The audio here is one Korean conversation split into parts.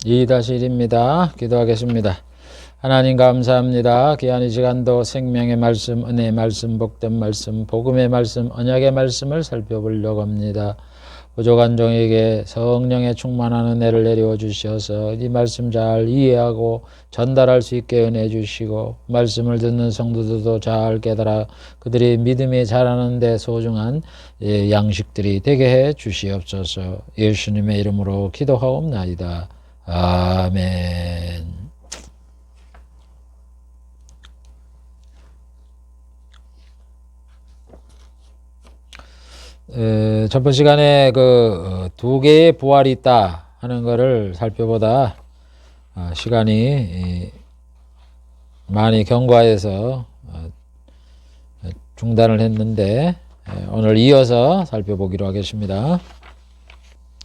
2-1입니다. 기도하겠습니다. 하나님 감사합니다. 귀한 이 시간도 생명의 말씀, 은혜의 말씀, 복된 말씀, 복음의 말씀, 언약의 말씀을 살펴보려고 합니다. 부족한 종에게 성령의 충만한 은혜를 내려 주셔서 이 말씀 잘 이해하고 전달할 수 있게 은혜 주시고, 말씀을 듣는 성도들도 잘 깨달아 그들이 믿음이 자라는 데 소중한 양식들이 되게 해 주시옵소서. 예수님의 이름으로 기도하옵나이다. 아멘. 저번 시간에 두 개의 부활이 있다 하는 것을 살펴보다 시간이 많이 경과해서 중단을 했는데, 오늘 이어서 살펴보기로 하겠습니다.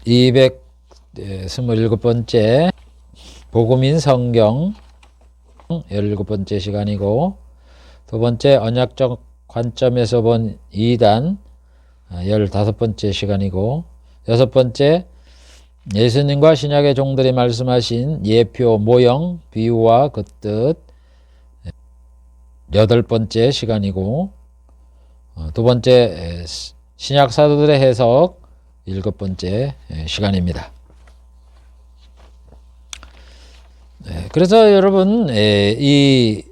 227번째 복음인 성경 17번째 시간이고, 두 번째 언약적 관점에서 본 2단 15번째 시간이고, 여섯 번째 예수님과 신약의 종들이 말씀하신 예표, 모형, 비유와 그 뜻 8번째 시간이고, 두 번째 신약 사도들의 해석 7번째 시간입니다. 그래서 여러분, 이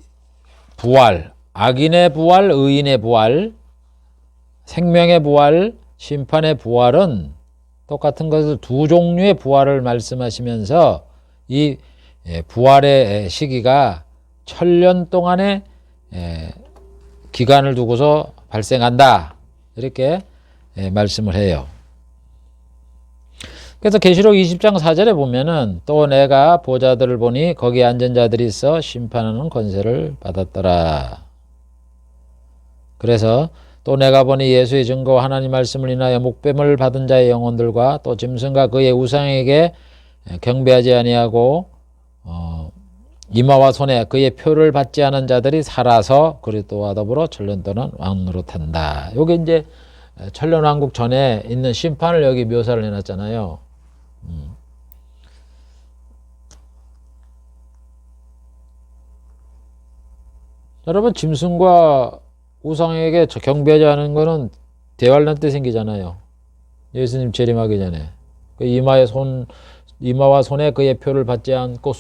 부활, 악인의 부활, 의인의 부활, 생명의 부활, 심판의 부활은 똑같은 것을 두 종류의 부활을 말씀하시면서 이 부활의 시기가 1000년 동안의 기간을 두고서 발생한다, 이렇게 말씀을 해요. 그래서 계시록 20장 4절에 보면은 또 내가 보좌들을 보니 거기에 앉은 자들이 있어 심판하는 권세를 받았더라. 그래서 또 내가 보니 예수의 증거와 하나님 말씀을 인하여 목배물 받은 자의 영혼들과 또 짐승과 그의 우상에게 경배하지 아니하고 이마와 손에 그의 표를 받지 않은 자들이 살아서 그리스도와 더불어 천년 동안 왕으로 탄다. 요게 이제 천년왕국 전에 있는 심판을 여기 묘사를 해놨잖아요. 여러분, 짐승과 우상에게 경배하지 않은 거는 대환란 때 생기잖아요. 예수님 재림하기 전에. 그 이마와 손에 그의 표를 받지 않고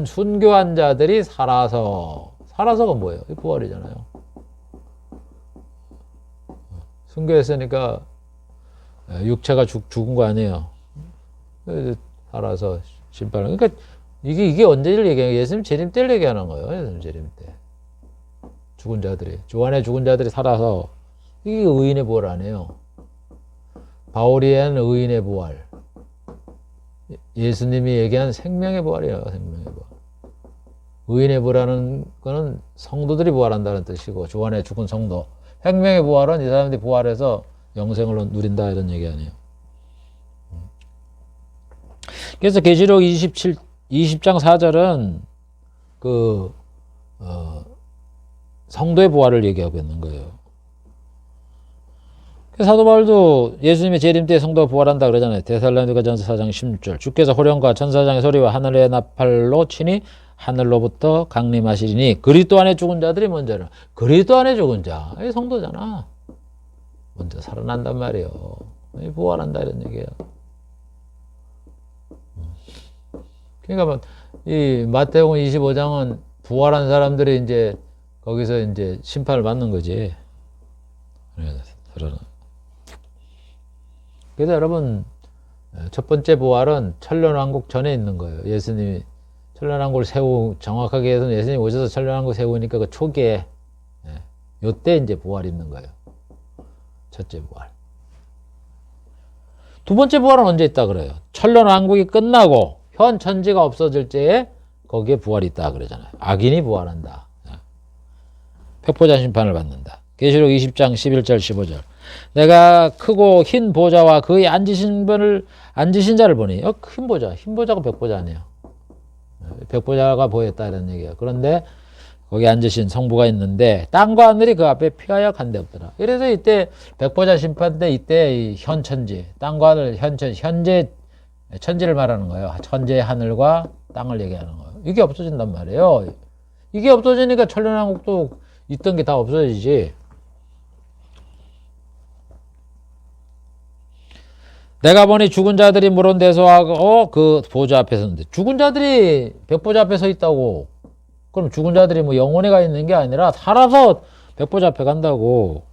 순교한 자들이 살아서가 뭐예요? 부활이잖아요. 순교했으니까 육체가 죽은 거 아니에요. 살아서 심판을. 그러니까 이게 언제를 얘기해요? 예수님 재림 때를 얘기하는 거예요. 예수님 재림 때. 죽은 자들이, 주 안에 죽은 자들이 살아서, 이게 의인의 부활 아니에요. 바울이 한 의인의 부활. 예수님이 얘기한 생명의 부활이에요. 생명의 부활. 의인의 부활하는 거는 성도들이 부활한다는 뜻이고, 주 안에 죽은 성도. 생명의 부활은 이 사람들이 부활해서 영생을 누린다, 이런 얘기 아니에요. 그래서 계시록 20장 4절은 성도의 부활을 얘기하고 있는 거예요. 사도 바울도 예수님의 재림 때 성도가 부활한다 그러잖아요. 데살로니가전서 4장 16절. 주께서 호령과 천사장의 소리와 하늘의 나팔로 치니 하늘로부터 강림하시리니 그리스도 안에 죽은 자들이 먼저는. 그리스도 안에 죽은 자, 이 성도잖아. 먼저 살아난단 말이에요. 부활한다, 이런 얘기예요. 그러니까 이 마태복음 25장은 부활한 사람들이 이제 거기서 이제 심판을 받는 거지. 그래서 여러분, 첫 번째 부활은 천년왕국 전에 있는 거예요. 예수님이 천년왕국을 정확하게 해서 예수님이 오셔서 천년왕국 세우니까 그 초기에, 요때 이제 부활이 있는 거예요. 첫째 부활. 두 번째 부활은 언제 있다 그래요? 천년왕국이 끝나고 현 천지가 없어질 때에 거기에 부활이 있다 그러잖아요. 악인이 부활한다. 백보자 심판을 받는다. 계시록 20장 11절 15절. 내가 크고 흰 보좌와 그의 앉으신 자를 보니, 흰 보자가 백보자 아니에요. 백보자가 보였다, 이런 얘기예요. 그런데 거기 앉으신 성부가 있는데 땅과 하늘이 그 앞에 피하여 간데 없더라. 그래서 이때 백보자 심판 때 이때 이 현천지, 땅과 하늘 현재 천지를 말하는 거예요. 천지의 하늘과 땅을 얘기하는 거예요. 이게 없어진단 말이에요. 이게 없어지니까 천년왕국도 있던 게 다 없어지지. 내가 보니 죽은 자들이 물은 대소하고 그 보좌 앞에 섰는데, 죽은 자들이 백보좌 앞에 서 있다고. 그럼 죽은 자들이 뭐 영혼에 가 있는 게 아니라 살아서 백보좌 앞에 간다고.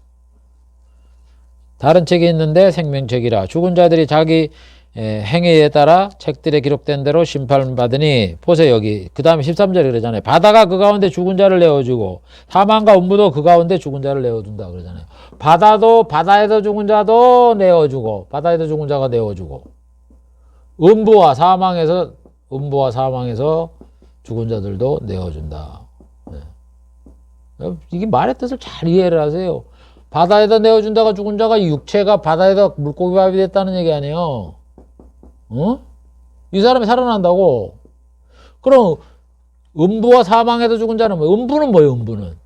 다른 책이 있는데 생명책이라. 죽은 자들이 자기 행위에 따라 책들에 기록된 대로 심판받으니, 보세요 여기 그 다음에 13절에 그러잖아요. 바다가 그 가운데 죽은 자를 내어주고 사망과 음부도 그 가운데 죽은 자를 내어준다 그러잖아요. 바다에서 죽은 자도 내어주고, 바다에서 죽은 자가 내어주고, 음부와 사망에서 죽은 자들도 내어준다. 네. 이게 말의 뜻을 잘 이해를 하세요. 바다에다 내어준다가 죽은 자가 육체가 바다에다 물고기밥이 됐다는 얘기 아니에요. 어? 이 사람이 살아난다고. 그럼 음부와 사망에서 죽은 자는 뭐예요? 음부는 뭐예요? 음부는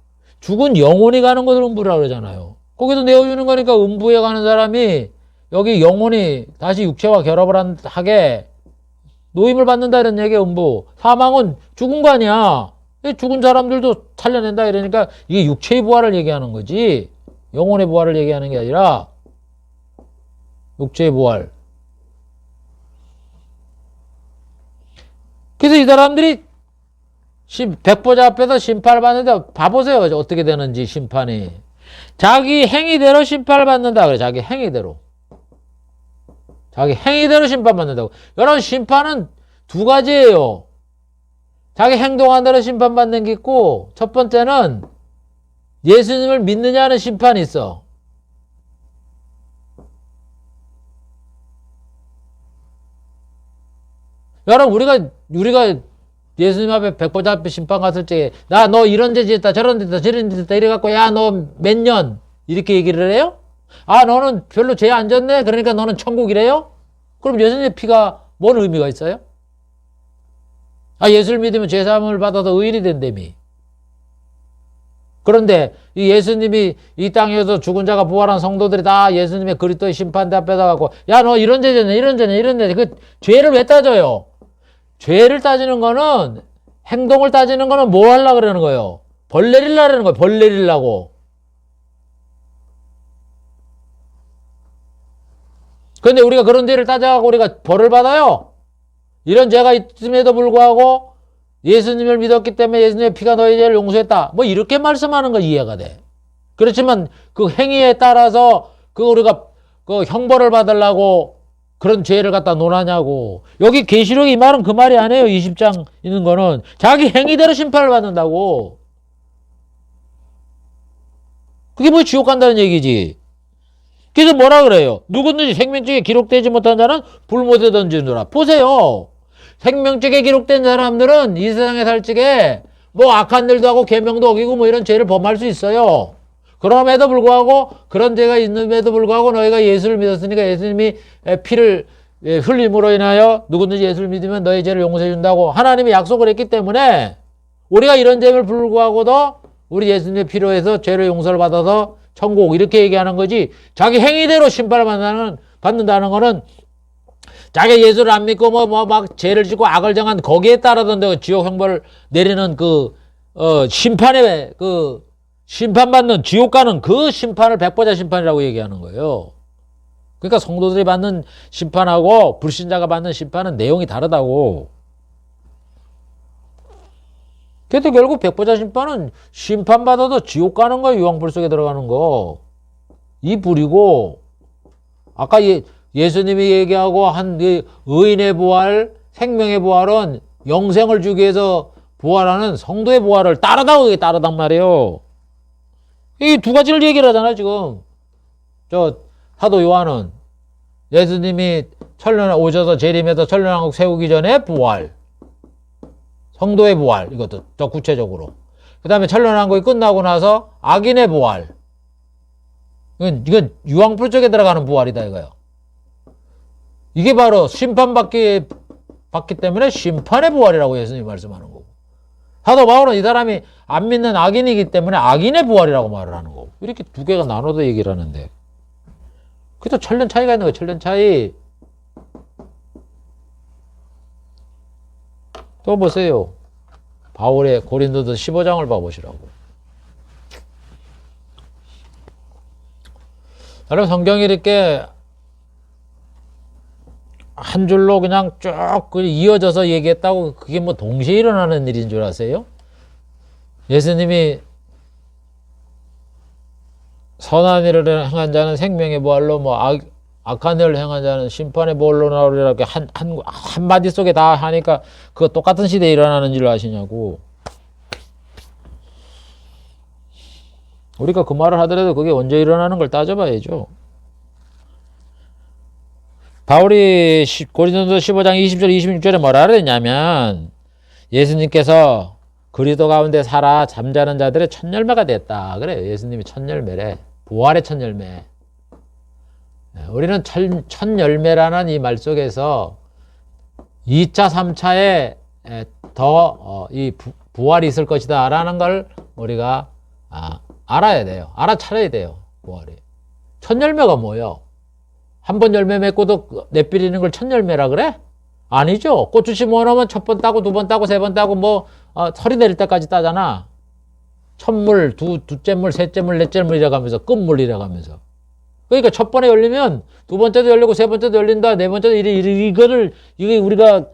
죽은 영혼이 가는 것을 음부라고 그러잖아요. 거기서 내어주는 거니까 음부에 가는 사람이 여기 영혼이 다시 육체와 결합을 하게 노임을 받는다 이런 얘기예요. 음부. 사망은 죽은 거 아니야. 죽은 사람들도 살려낸다 이러니까 이게 육체의 부활을 얘기하는 거지, 영혼의 부활을 얘기하는 게 아니라 육체의 부활. 그래서 이 사람들이 백보자 앞에서 심판을 받는데, 봐보세요 어떻게 되는지. 심판이 자기 행위대로 심판을 받는다 그래. 자기 행위대로 심판받는다고. 여러분, 심판은 두 가지예요. 자기 행동한 대로 심판받는 게 있고, 첫 번째는 예수님을 믿느냐는 심판이 있어. 여러분, 우리가 예수님 앞에 백보자 앞에 심판 갔을 적에 나 너 이런 죄 지었다 저런 죄 했다 저런 죄 했다 이래갖고 야 너 몇 년 이렇게 얘기를 해요? 아 너는 별로 죄 안 졌네 그러니까 너는 천국이래요? 그럼 예수님의 피가 뭔 의미가 있어요? 아 예수를 믿으면 죄사함을 받아서 의인이 된다며. 그런데 이 예수님이 이 땅에서 죽은 자가 부활한 성도들이 다 예수님의 그리스도의 심판대 앞에다 갖고 야 너 이런 죄 졌네 이런 죄네 이런 죄네. 그 죄를 왜 따져요? 죄를 따지는 거는, 행동을 따지는 거는 뭐 하려고 그러는 거예요? 벌 내리려고 거예요. 벌 내리려고. 그런데 우리가 그런 죄를 따져갖고 우리가 벌을 받아요? 이런 죄가 있음에도 불구하고 예수님을 믿었기 때문에 예수님의 피가 너희 죄를 용서했다. 뭐 이렇게 말씀하는 거 이해가 돼. 그렇지만 그 행위에 따라서 우리가 그 형벌을 받으려고 그런 죄를 갖다 논하냐고. 여기 계시록 이 말은 그 말이 아니에요. 20장 있는 거는 자기 행위대로 심판을 받는다고. 그게 뭐 지옥 간다는 얘기지. 그래서 뭐라 그래요? 누구든지 생명책에 기록되지 못한 자는 불못에 던지느라. 보세요. 생명책에 기록된 사람들은 이 세상에 살 적에 뭐 악한 일도 하고 계명도 어기고 뭐 이런 죄를 범할 수 있어요. 그럼에도 불구하고, 그런 죄가 있음에도 불구하고 너희가 예수를 믿었으니까 예수님이 피를 흘림으로 인하여 누구든지 예수를 믿으면 너희 죄를 용서해 준다고 하나님이 약속을 했기 때문에 우리가 이런 죄를 불구하고도 우리 예수님의 피로 해서 죄를 용서를 받아서 천국 이렇게 얘기하는 거지. 자기 행위대로 심판을 받는다는 거는 자기 예수를 안 믿고 막 죄를 짓고 악을 정한 거기에 따라서 지옥 형벌을 내리는 심판의 심판받는 지옥 가는 그 심판을 백보자 심판이라고 얘기하는 거예요. 그러니까 성도들이 받는 심판하고 불신자가 받는 심판은 내용이 다르다고. 그래도 결국 백보자 심판은 심판받아도 지옥 가는 거예요. 유황불 속에 들어가는 거. 이 불이고, 아까 예수님이 얘기하고 한 의인의 부활, 생명의 부활은 영생을 주기 위해서 부활하는 성도의 부활을 따르다고, 이게 따르단 말이에요. 이 두 가지를 얘기를 하잖아, 지금. 사도 요한은 예수님이 오셔서 재림해서 천년왕국 세우기 전에 부활. 성도의 부활. 이것도 더 구체적으로. 그 다음에 천년왕국이 끝나고 나서 악인의 부활. 이건 유황불 쪽에 들어가는 부활이다, 이거요. 이게 바로 심판받기 때문에 심판의 부활이라고 예수님이 말씀하는 거고. 사도 바울은 이 사람이 안 믿는 악인이기 때문에 악인의 부활이라고 말을 하는 거고. 이렇게 두 개가 나눠서 얘기를 하는데. 그래도 천년 차이가 있는 거예요. 천년 차이. 또 보세요. 바울의 고린도서 15장을 봐보시라고. 여러분 성경이 이렇게 한 줄로 그냥 쭉 이어져서 얘기했다고 그게 뭐 동시에 일어나는 일인 줄 아세요? 예수님이 선한 일을 행한 자는 생명의 부활로 뭐 악한 일을 행한 자는 심판의 부활로 나오리라 이렇게 한 마디 속에 다 하니까 그거 똑같은 시대에 일어나는 줄 아시냐고. 우리가 그 말을 하더라도 그게 언제 일어나는 걸 따져봐야죠. 바울이 고린도서 15장 20절 26절에 뭐라 그랬냐면 예수님께서 그리스도 가운데 살아 잠자는 자들의 첫 열매가 됐다. 그래요. 예수님이 첫 열매래. 부활의 첫 열매. 우리는 첫 열매라는 이 말 속에서 2차, 3차에 더 이 부활이 있을 것이다 라는 걸 우리가 알아야 돼요. 알아차려야 돼요. 부활이. 첫 열매가 뭐예요? 한 번 열매 맺고도 내삐리는 걸 첫 열매라 그래? 아니죠. 고추 심어놓으면 첫 번 따고 두 번 따고 세 번 따고 설이 내릴 때까지 따잖아. 첫물, 두째 물, 셋째 물, 넷째 물 이래가면서 끝물 이래가면서. 그러니까 첫 번에 열리면 두 번째도 열리고 세 번째도 열린다. 네 번째도 이게 우리가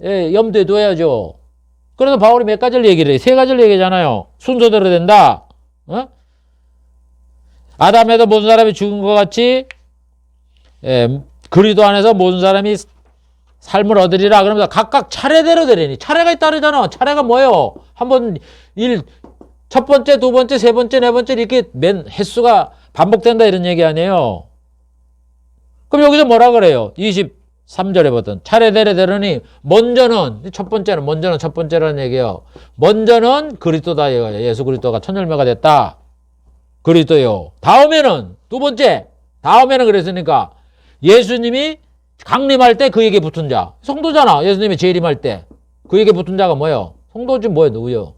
염두에 둬야죠. 그래서 바울이 몇 가지를 얘기를 해. 세 가지를 얘기하잖아요. 순서대로 된다. 아담에도 모든 사람이 죽은 것 같이 그리스도 안에서 모든 사람이 삶을 얻으리라. 그러면서 각각 차례대로 되리니. 차례가 따르잖아. 차례가 뭐예요? 첫 번째, 두 번째, 세 번째, 네 번째 이렇게 횟수가 반복된다 이런 얘기 아니에요. 그럼 여기서 뭐라 그래요? 23절에 보던 차례대로 되려니 먼저는 첫 번째라는 얘기예요. 먼저는 그리스도다 이거예요. 예수 그리스도가 첫 열매가 됐다. 그리스도요. 다음에는 두 번째. 다음에는 그랬으니까 예수님이 강림할 때 그에게 붙은 자. 성도잖아. 예수님이 재림할 때 그에게 붙은 자가 뭐예요? 성도지 뭐예요? 누구요?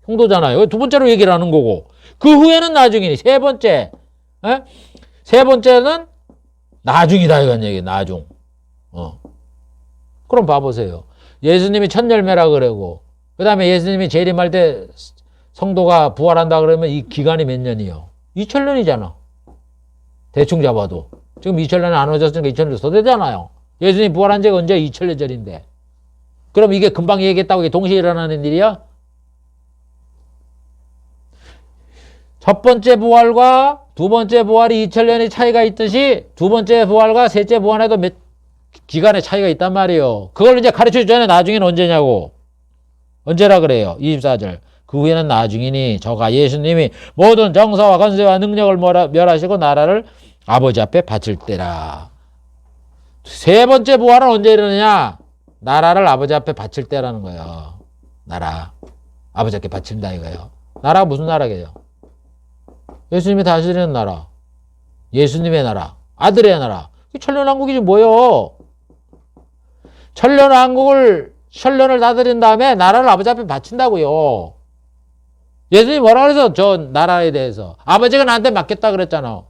성도잖아요. 두 번째로 얘기를 하는 거고 그 후에는 나중이니 세 번째. 세 번째는 나중이다 이건 얘기. 나중. 그럼 봐보세요. 예수님이 첫 열매라 그러고 그 다음에 예수님이 재림할 때 성도가 부활한다 그러면 이 기간이 몇 년이요? 2000년이잖아. 대충 잡아도. 지금 2000년이 안 오졌으니까 2000년 더 되잖아요. 예수님이 부활한 지가 언제 2000년 전인데. 그럼 이게 금방 얘기했다고 이게 동시에 일어나는 일이야? 첫 번째 부활과 두 번째 부활이 2000년의 차이가 있듯이 두 번째 부활과 셋째 부활에도 몇 기간의 차이가 있단 말이에요. 그걸 이제 가르쳐 주잖아요. 나중에는 언제냐고. 언제라 그래요? 24절. 그 후에는 나중이니 저가 예수님이 모든 정사와 권세와 능력을 멸하시고 나라를 아버지 앞에 바칠 때라. 세 번째 부활은 언제 일어나냐? 나라를 아버지 앞에 바칠 때라는 거예요. 나라. 아버지 앞에 바친다 이거예요. 나라가 무슨 나라게요? 예수님이 다스리는 나라. 예수님의 나라. 아들의 나라. 천년왕국이지 뭐요? 천년을 다스린 다음에 나라를 아버지 앞에 바친다고요. 예수님이 뭐라 그래서 저 나라에 대해서 아버지가 나한테 맡겼다 그랬잖아.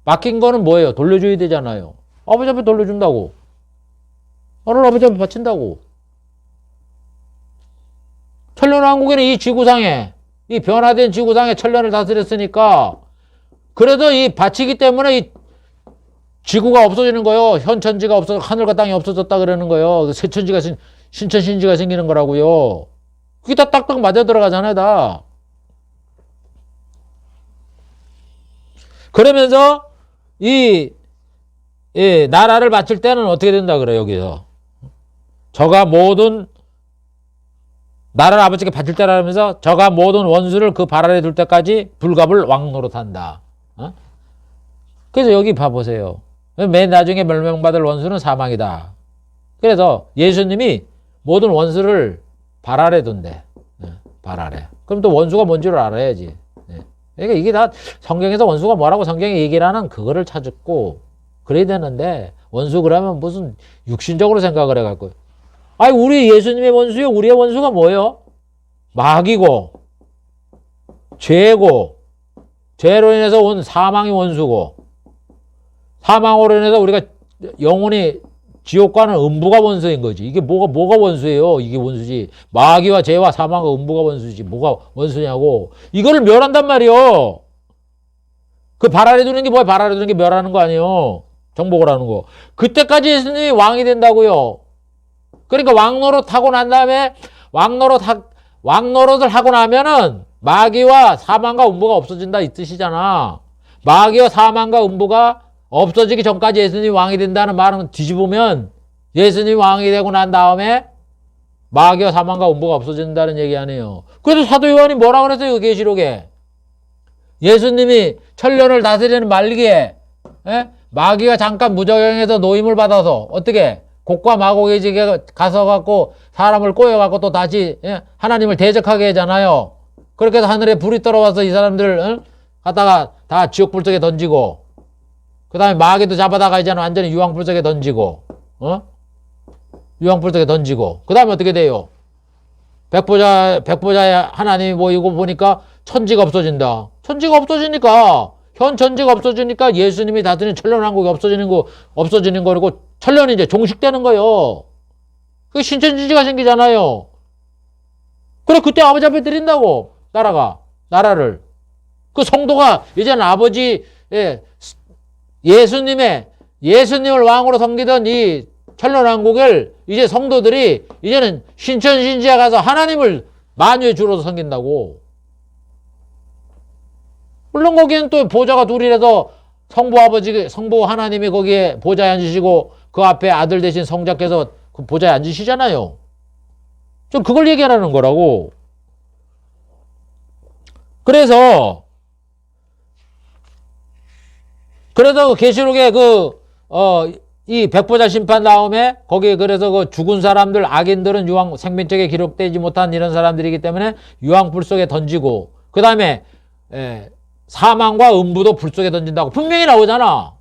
맡긴 거는 뭐예요? 돌려줘야 되잖아요. 아버지 앞에 돌려준다고. 나라를 아버지 앞에 바친다고. 천년왕국에는 이 지구상에 이 변화된 지구상에 천년을 다스렸으니까 그래도 이 바치기 때문에 이 지구가 없어지는 거예요. 현천지가 없어져 하늘과 땅이 없어졌다 그러는 거예요. 새천지가 신천신지가 생기는 거라고요. 그게 다 딱딱 맞아 들어가잖아요. 다. 그러면서 이 나라를 바칠 때는 어떻게 된다 그래요. 여기서 저가 모든 나라를 아버지께 바칠 때라면서 저가 모든 원수를 그 발 아래 둘 때까지 불갑을 왕노릇한다. 그래서 여기 봐보세요. 맨 나중에 멸망받을 원수는 사망이다. 그래서 예수님이 모든 원수를 발 아래 둔대. 발 아래. 그럼 또 원수가 뭔지를 알아야지. 그러니까 이게 다 성경에서 원수가 뭐라고 성경이 얘기를 하는 그거를 찾고 그래야 되는데 원수 그러면 무슨 육신적으로 생각을 해갖고 아니 우리 예수님의 원수요. 우리의 원수가 뭐예요? 마귀고 죄고 죄로 인해서 온 사망이 원수고 사망으로 인해서 우리가 영혼이 지옥과는 음부가 원수인 거지. 이게 뭐가 원수예요? 이게 원수지. 마귀와 죄와 사망과 음부가 원수지. 뭐가 원수냐고. 이거를 멸한단 말이요. 그 발 아래 두는 게 뭐야? 발 아래 두는 게 멸하는 거 아니에요. 정복을 하는 거. 그때까지 예수님이 왕이 된다고요. 그러니까 왕노릇 하고 난 다음에 왕노릇을 하고 나면은 마귀와 사망과 음부가 없어진다 이 뜻이잖아. 마귀와 사망과 음부가 없어지기 전까지 예수님이 왕이 된다는 말은 뒤집으면 예수님이 왕이 되고 난 다음에 마귀와 사망과 음부가 없어진다는 얘기 아니에요. 그래서 사도 요한이 뭐라 그랬어요? 계시록에. 예수님이 천년을 다스리는 말기에 마귀가 잠깐 무저행해서 노임을 받아서 어떻게 곡과 마곡의 집에 가서 갖고 사람을 꼬여 갖고 또 다시 하나님을 대적하게 하잖아요. 그렇게 해서 하늘에 불이 떨어와서 이 사람들 갖다가 다 지옥 불 속에 던지고 그 다음에 마귀도 잡아다가 이제는 완전히 유황 불 속에 던지고 유황 불 속에 던지고 그 다음에 어떻게 돼요? 백보자의 하나님이 모이고 보니까 천지가 없어진다. 천지가 없어지니까 현 천지가 없어지니까 예수님이 다스리는 천년왕국이 없어지는 거고 천년이 이제 종식되는 거예요. 그 신천지지가 생기잖아요. 그래 그때 아버지 앞에 드린다고 나라를 그 성도가 이제는 아버지 예수님을 왕으로 섬기던 이 천년왕국을 이제 성도들이 이제는 신천신지에 가서 하나님을 만유의 주로서 섬긴다고. 물론 거기엔 또 보좌가 둘이라서 성부 하나님이 거기에 보좌에 앉으시고 그 앞에 아들 대신 성자께서 그 보좌에 앉으시잖아요. 좀 그걸 얘기하는 거라고. 그래서 계시록에 이 백보자 심판 다음에 거기에 그래서 그 죽은 사람들 악인들은 생명책에 기록되지 못한 이런 사람들이기 때문에 유황불 속에 던지고 그 다음에 사망과 음부도 불 속에 던진다고 분명히 나오잖아.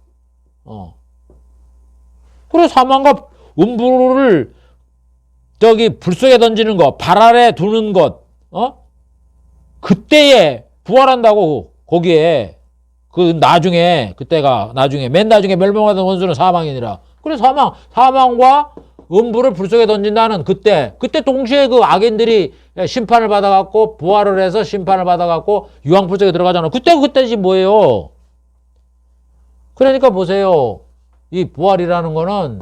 그래 사망과 음부를 불 속에 던지는 거, 발 아래 두는 것, 그때에 부활한다고 거기에 맨 나중에 멸망하던 원수는 사망이니라. 그래 사망과 음부를 불 속에 던진다는 그때 동시에 그 악인들이 심판을 받아갖고 부활을 해서 심판을 받아갖고 유황불 속에 들어가잖아. 그때지 뭐예요. 그러니까 보세요. 이 부활이라는 거는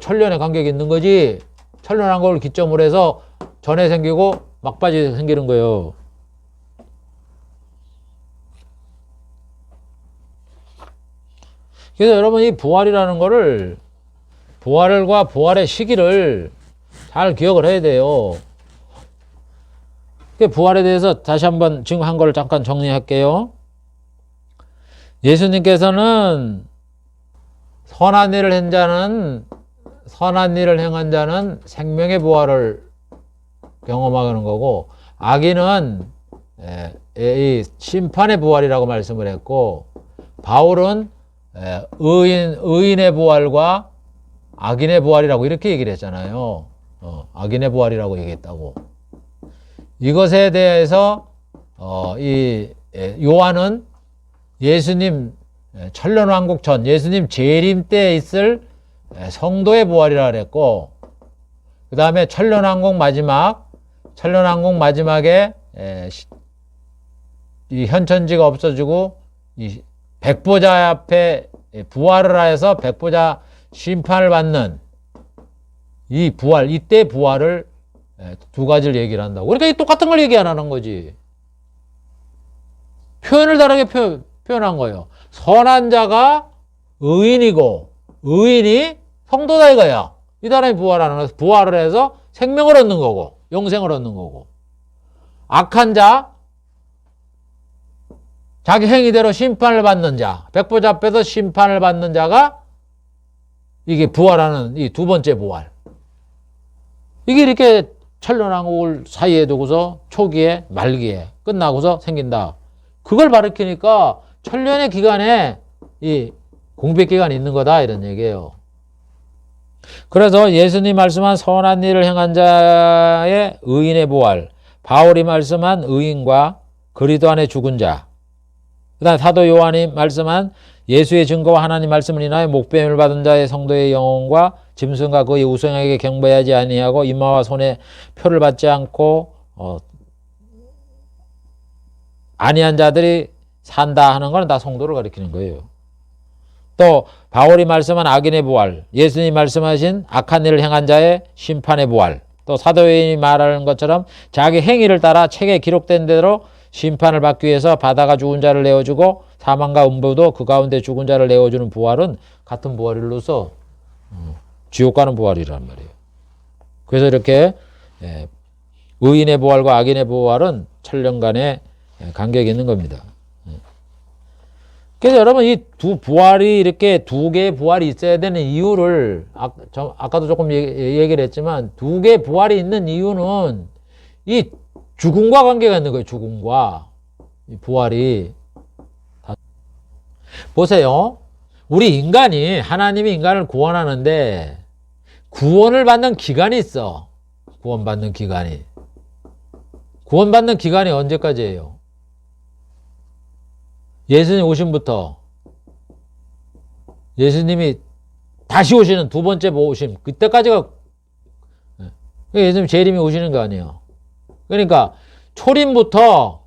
천년의 간격이 있는 거지. 천년한 걸 기점으로 해서 전에 생기고 막바지에 생기는 거예요. 그래서 여러분 이 부활이라는 거를 부활과 부활의 시기를 잘 기억을 해야 돼요. 부활에 대해서 다시 한번 지금 한 거를 잠깐 정리할게요. 예수님께서는 선한 일을 행한 자는 생명의 부활을 경험하는 거고 악인은 이 심판의 부활이라고 말씀을 했고 바울은 의인의 부활과 악인의 부활이라고 이렇게 얘기를 했잖아요. 악인의 부활이라고 얘기했다고. 이것에 대해서 이 요한은 예수님 천년왕국 전 예수님 재림 때 있을 성도의 부활이라 그랬고 그 다음에 천년왕국 마지막에 이 현천지가 없어지고 이 백보자 앞에 부활을 해서 백보자 심판을 받는 이 부활, 이때 부활을 두 가지를 얘기를 한다고. 그러니까 똑같은 걸 얘기 안 하는 거지. 표현을 다르게 표현한 거예요. 선한 자가 의인이고 의인이 성도다 이거야. 이 사람이 부활을 해서 생명을 얻는 거고 영생을 얻는 거고 악한 자 자기 행위대로 심판을 받는 자 백보자 앞에서 심판을 받는 자가 이게 부활하는 이 두 번째 부활. 이게 이렇게 천년왕국을 사이에 두고서 초기에 말기에 끝나고서 생긴다. 그걸 가르치니까 천년의 기간에 이 공백 기간이 있는 거다 이런 얘기예요. 그래서 예수님 말씀한 선한 일을 행한 자의 의인의 부활, 바울이 말씀한 의인과 그리스도 안에 죽은 자, 그 다음에 사도 요한이 말씀한 예수의 증거와 하나님 말씀을 인하여 목배임을 받은 자의 성도의 영혼과 짐승과 그의 우상에게 경배하지 아니하고 이마와 손에 표를 받지 않고 아니한 자들이 산다 하는 건 다 성도를 가리키는 거예요. 또 바울이 말씀한 악인의 부활, 예수님이 말씀하신 악한 일을 행한 자의 심판의 부활, 또 사도행전이 말하는 것처럼 자기 행위를 따라 책에 기록된 대로 심판을 받기 위해서 바다가 죽은 자를 내어주고 사망과 음부도 그 가운데 죽은 자를 내어주는 부활은 같은 부활일로서 지옥 가는 부활이란 말이에요. 그래서 이렇게 의인의 부활과 악인의 부활은 천년간의 간격이 있는 겁니다. 그래서 여러분 이 두 부활이 이렇게 두 개의 부활이 있어야 되는 이유를 아까도 조금 얘기를 했지만 두 개의 부활이 있는 이유는 이 죽음과 관계가 있는 거예요. 죽음과 이 부활이. 보세요. 우리 인간이 하나님이 인간을 구원하는데 구원을 받는 기간이 있어. 구원받는 기간이. 구원받는 기간이 언제까지예요? 예수님 오심부터 예수님이 다시 오시는 두 번째 오심 그때까지가 예수님 재림이 오시는 거 아니에요. 그러니까 초림부터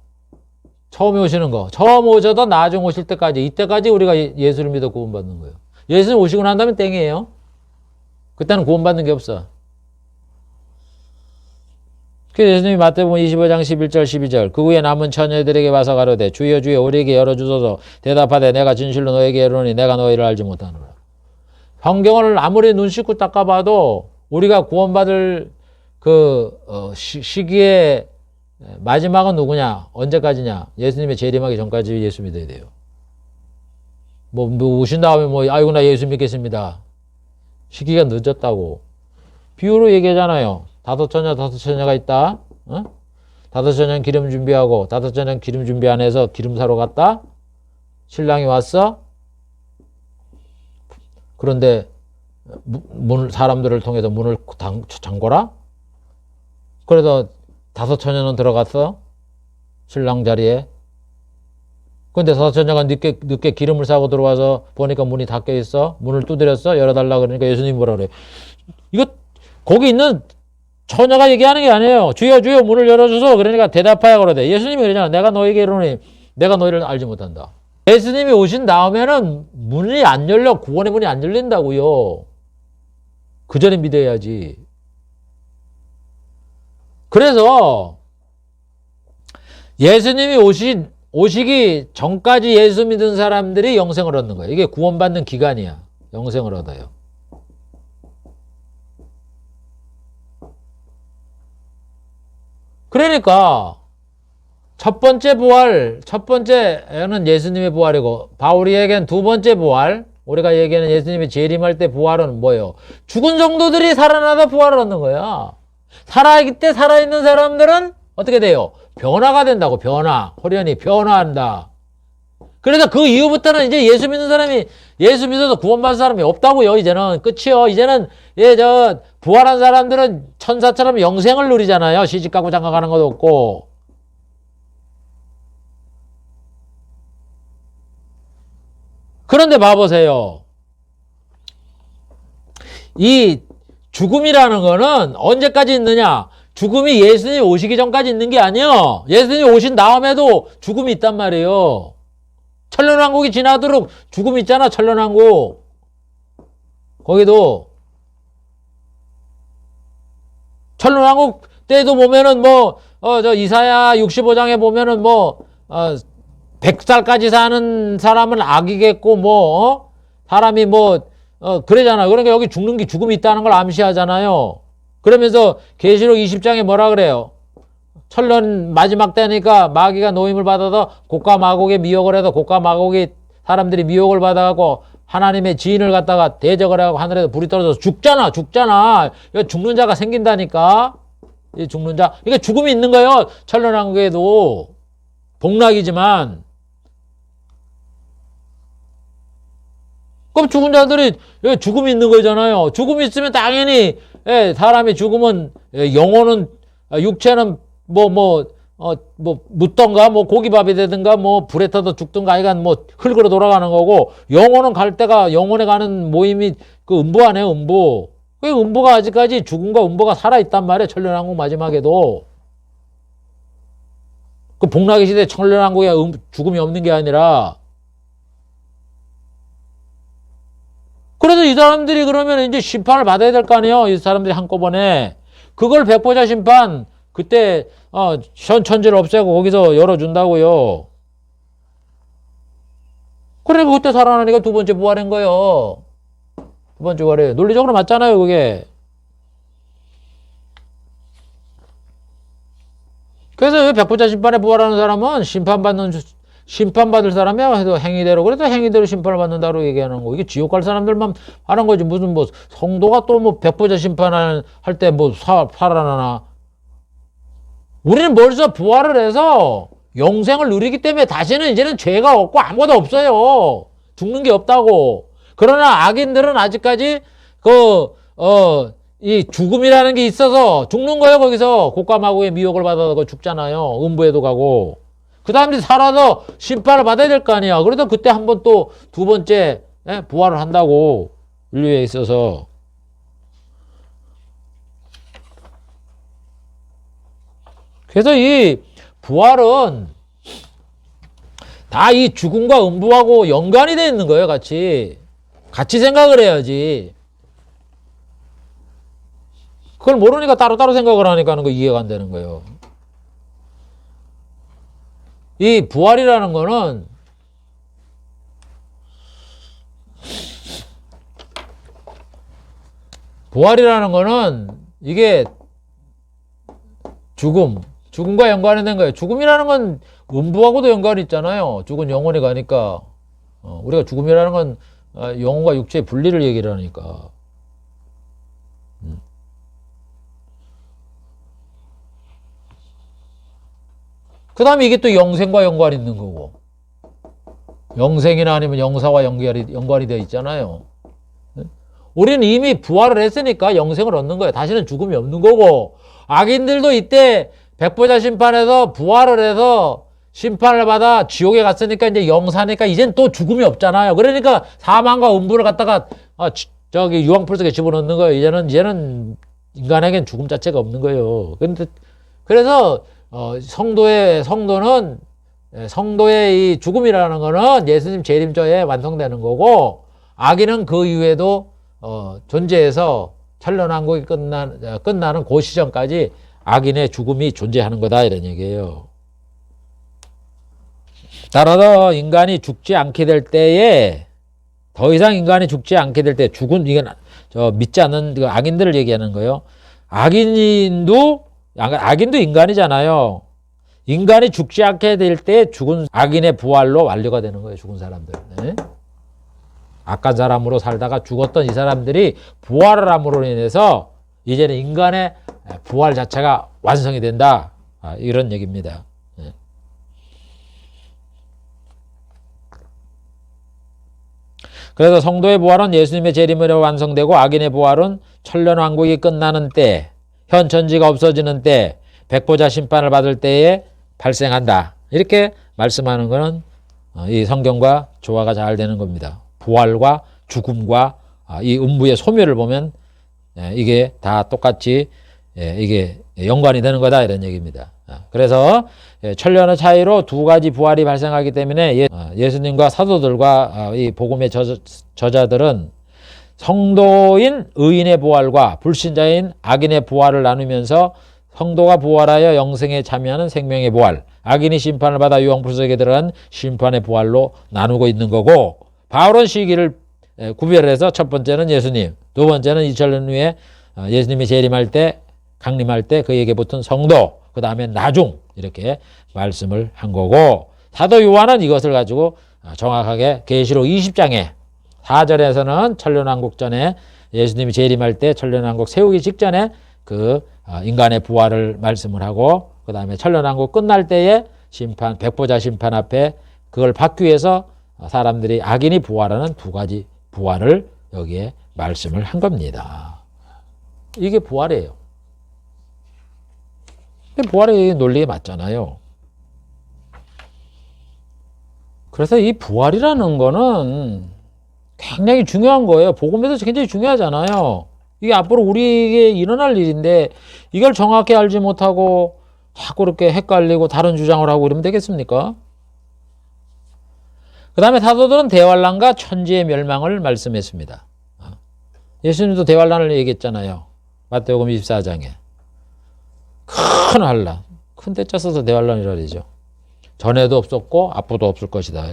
처음에 오시는 거 처음 오셔도 나중 오실 때까지 이때까지 우리가 예수를 믿어 구원받는 거예요. 예수님 오시고 난 다음에 땡이에요. 그때는 구원받는 게 없어. 그래서 예수님이 마태복음 25장 11절 12절 그 후에 남은 처녀들에게 와서 가로되 주여 주여 우리에게 열어주소서 대답하되 내가 진실로 너에게 이르노니 내가 너희를 알지 못하노라. 성경을 아무리 눈 씻고 닦아봐도 우리가 구원받을 시기에 마지막은 누구냐? 언제까지냐? 예수님의 재림하기 전까지 예수 믿어야 돼요. 뭐 오신 다음에 아이고 나 예수 믿겠습니다. 시기가 늦었다고. 비유로 얘기하잖아요. 다섯 처녀가 있다. 어? 다섯 처녀는 기름 준비하고 다섯 처녀는 기름 준비 안 해서 기름 사러 갔다. 신랑이 왔어. 그런데 사람들을 통해서 문을 잠궈라. 그래서 다섯 처녀는 들어갔어. 신랑 자리에. 근데 다섯 처녀가 늦게 기름을 사고 들어와서 보니까 문이 닫혀 있어. 문을 두드렸어. 열어달라 그러니까 예수님이 뭐라 그래? 이거 거기 있는 처녀가 얘기하는 게 아니에요. 주여 주여 문을 열어줘서 그러니까 대답하여 그러대. 예수님이 그러잖아. 내가 너에게 이르노니 내가 너희를 알지 못한다. 예수님이 오신 다음에는 문이 안 열려. 구원의 문이 안 열린다고요. 그 전에 믿어야지. 그래서 예수님이 오시기 전까지 예수 믿은 사람들이 영생을 얻는 거예요. 이게 구원받는 기간이야. 영생을 얻어요. 그러니까 첫 번째는 예수님의 부활이고 바울이 얘기한 두 번째 부활, 우리가 얘기하는 예수님이 재림할 때 부활은 뭐예요? 죽은 성도들이 살아나다 부활을 얻는 거야. 살아있을 때 살아있는 사람들은 어떻게 돼요? 변화가 된다고. 호련히 변화한다. 그래서 그 이후부터는 이제 예수 믿는 사람이 예수 믿어서 구원받은 사람이 없다고요. 이제는 끝이요. 이제는 부활한 사람들은 천사처럼 영생을 누리잖아요. 시집가고 장가가는 것도 없고. 그런데 봐보세요. 이 죽음이라는 거는 언제까지 있느냐? 죽음이 예수님 오시기 전까지 있는 게 아니에요. 예수님 오신 다음에도 죽음이 있단 말이에요. 천년왕국이 지나도록 죽음 있잖아. 천년왕국. 거기도 천년왕국 때도 보면은 이사야 65장에 보면은 100살까지 사는 사람은 악이겠고 사람이 그러잖아. 그러니까 여기 죽음이 있다는 걸 암시하잖아요. 그러면서 계시록 20장에 뭐라 그래요? 천년 마지막 때니까 마귀가 노임을 받아서 곡과 마곡의 미혹을 해서 곡과 마곡이 사람들이 미혹을 받아갖고 하나님의 지인을 갖다가 대적을 하고 하늘에서 불이 떨어져서 죽잖아. 이거 죽는 자가 생긴다니까. 이 죽는 자. 이게 죽음이 있는 거예요. 천년왕국에도. 복락이지만. 그럼 죽은 자들이 죽음이 있는 거잖아요. 죽음이 있으면 당연히 사람이 죽으면 영혼은 육체는 뭐 묻던가 뭐 고기밥이 되든가 뭐 불에 타서 죽든가 하여간 뭐 흙으로 돌아가는 거고, 영혼은 갈 때가 영혼에 가는 모임이 그 음부 아니에요, 음부. 그 음부가 아직까지 죽음과 음부가 살아있단 말이에요, 천년왕국 마지막에도. 그 복락의 시대 천년왕국에 죽음이 없는 게 아니라. 그래서 이 사람들이 그러면 이제 심판을 받아야 될 거 아니에요, 이 사람들이 한꺼번에. 그걸 백보자 심판 그때 천지를 없애고 거기서 열어준다고요. 그래 그때 살아나니까 두 번째 부활인 거예요. 두 번째 부활이에요. 논리적으로 맞잖아요, 그게. 그래서 왜 백보자 심판에 부활하는 사람은 심판받을 사람이야. 해도 행위대로. 그래도 행위대로 심판을 받는다고 얘기하는 거. 이게 지옥 갈 사람들만 하는 거지. 무슨 뭐 성도가 또 뭐 백보자 심판할 때 뭐 살아나나. 우리는 벌써 부활을 해서 영생을 누리기 때문에 다시는 이제는 죄가 없고 아무것도 없어요. 죽는 게 없다고. 그러나 악인들은 아직까지 이 죽음이라는 게 있어서 죽는 거예요. 거기서 곶감하고의 미혹을 받아서 죽잖아요. 음부에도 가고. 그 다음에 살아서 심판을 받아야 될 거 아니야. 그래도 그때 한 번 또 두 번째 부활을 한다고. 인류에 있어서. 그래서 이 부활은 다 이 죽음과 음부하고 연관이 되어 있는 거예요. 같이 생각을 해야지. 그걸 모르니까 따로따로 생각을 하니까 하는 거 이해가 안 되는 거예요. 이 부활이라는 거는 이게 죽음과 연관이 된 거예요. 죽음이라는 건 음부하고도 연관이 있잖아요. 죽은 영혼이 가니까. 우리가 죽음이라는 건 영혼과 육체의 분리를 얘기를 하니까. 그 다음에 이게 또 영생과 연관이 있는 거고. 영생이나 아니면 영사와 연관이 되어 있잖아요. 우리는 이미 부활을 했으니까 영생을 얻는 거예요. 다시는 죽음이 없는 거고. 악인들도 이때 백보자 심판에서 부활을 해서 심판을 받아 지옥에 갔으니까 이제 영사니까 이젠 또 죽음이 없잖아요. 그러니까 사망과 음부를 갖다가 저기 유황풀 속에 집어넣는 거예요. 이제는 인간에겐 죽음 자체가 없는 거예요. 그래서 성도는 성도의 이 죽음이라는 거는 예수님 재림절에 완성되는 거고, 악인은 그 이후에도 존재해서 천년왕국이 끝나는 그 시점까지 악인의 죽음이 존재하는 거다, 이런 얘기예요. 따라서 인간이 죽지 않게 될 때에, 더 이상 인간이 죽지 않게 될 때, 이건 믿지 않는 악인들을 얘기하는 거예요. 악인도 인간이잖아요. 인간이 죽지 않게 될 때 죽은 악인의 부활로 완료가 되는 거예요. 죽은 사람들. 네? 악한 사람으로 살다가 죽었던 이 사람들이 부활을 함으로 인해서 이제는 인간의 부활 자체가 완성이 된다. 이런 얘기입니다. 네. 그래서 성도의 부활은 예수님의 재림으로 완성되고, 악인의 부활은 천년왕국이 끝나는 때, 현 천지가 없어지는 때, 백보자 심판을 받을 때에 발생한다. 이렇게 말씀하는 것은 이 성경과 조화가 잘 되는 겁니다. 부활과 죽음과 이 음부의 소멸을 보면 이게 다 똑같이 이게 연관이 되는 거다, 이런 얘기입니다. 그래서 천년의 차이로 두 가지 부활이 발생하기 때문에 예수님과 사도들과 이 복음의 저자들은 성도인 의인의 부활과 불신자인 악인의 부활을 나누면서 성도가 부활하여 영생에 참여하는 생명의 부활, 악인이 심판을 받아 유황불 속에 들어간 심판의 부활로 나누고 있는 거고, 바울은 시기를 구별해서 첫 번째는 예수님, 두 번째는 2000년 후에 예수님이 재림할 때, 강림할 때 그에게 붙은 성도, 그 다음에 나중, 이렇게 말씀을 한 거고, 사도 요한은 이것을 가지고 정확하게 계시록 20장에 4절에서는 천년왕국 전에 예수님이 재림할 때 천년왕국 세우기 직전에 그 인간의 부활을 말씀을 하고, 그 다음에 천년왕국 끝날 때에 심판, 백보자 심판 앞에 그걸 받기 위해서 사람들이 악인이 부활하는 두 가지 부활을 여기에 말씀을 한 겁니다. 이게 부활이에요. 부활의 논리에 맞잖아요. 그래서 이 부활이라는 거는 굉장히 중요한 거예요. 복음에서 굉장히 중요하잖아요. 이게 앞으로 우리에게 일어날 일인데 이걸 정확히 알지 못하고 자꾸 이렇게 헷갈리고 다른 주장을 하고 이러면 되겠습니까? 그 다음에 사도들은 대환란과 천지의 멸망을 말씀했습니다. 예수님도 대환란을 얘기했잖아요. 마태복음 24장에. 큰 환란. 큰 대자 써서 대환란이라 그러죠. 전에도 없었고 앞으로도 없을 것이다.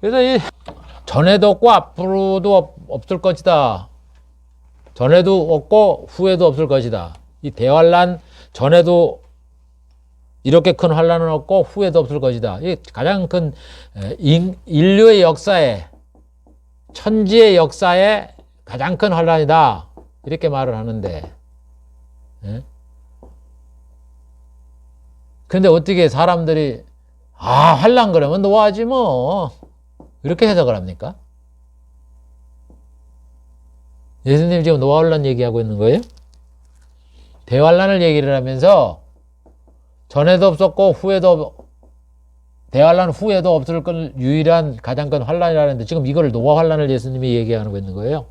그래서 이 전에도 없고 앞으로도 없을 것이다. 전에도 없고 후에도 없을 것이다. 이 대환란 전에도 이렇게 큰 환란은 없고 후에도 없을 것이다. 이 가장 큰 인류의 역사에 천지의 역사에 가장 큰 환란이다. 이렇게 말을 하는데 근데 어떻게 사람들이 환란 그러면 노아지 뭐 이렇게 해석을 합니까? 예수님 지금 노아 환란 얘기하고 있는 거예요? 대환란을 얘기를 하면서 전에도 없었고 대환란 후에도 없을 건 유일한 가장 큰 환란이라는데 지금 이걸 노아 환란을 예수님이 얘기하고 있는 거예요.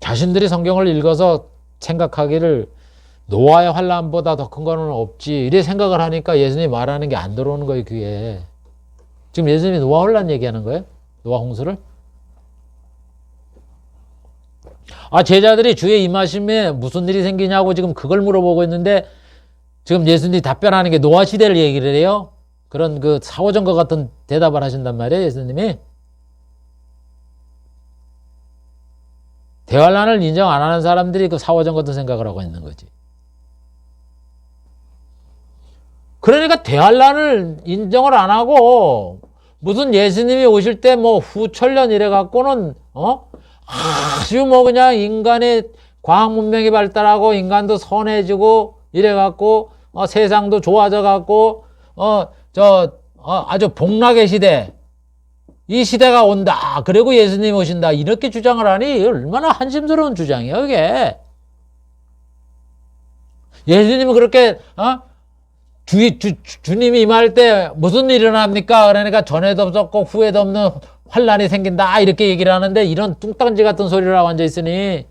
자신들이 성경을 읽어서 생각하기를 노아의 환란보다 더 큰 거는 없지 이래 생각을 하니까 예수님이 말하는 게 안 들어오는 거예요, 귀에. 지금 예수님이 노아 환란 얘기하는 거예요? 노아 홍수를? 제자들이 주의 임하심에 무슨 일이 생기냐고 지금 그걸 물어보고 있는데 지금 예수님이 답변하는 게 노아 시대를 얘기를 해요? 그런 그 사후전과 같은 대답을 하신단 말이에요, 예수님이. 대환란을 인정 안 하는 사람들이 그 사후전 같은 생각을 하고 있는 거지. 그러니까 대환란을 인정을 안 하고 무슨 예수님이 오실 때 뭐 후천년 이래 갖고는 아주 뭐 그냥 인간의 과학 문명이 발달하고 인간도 선해지고 이래 갖고 세상도 좋아져 갖고 아주 복락의 시대 이 시대가 온다. 그리고 예수님이 오신다. 이렇게 주장을 하니 얼마나 한심스러운 주장이에요, 이게. 예수님은 그렇게 주님이 임할 때 무슨 일이 일어납니까? 그러니까 전에도 없었고 후에도 없는 환란이 생긴다 이렇게 얘기를 하는데 이런 뚱딴지 같은 소리를 하고 앉아있으니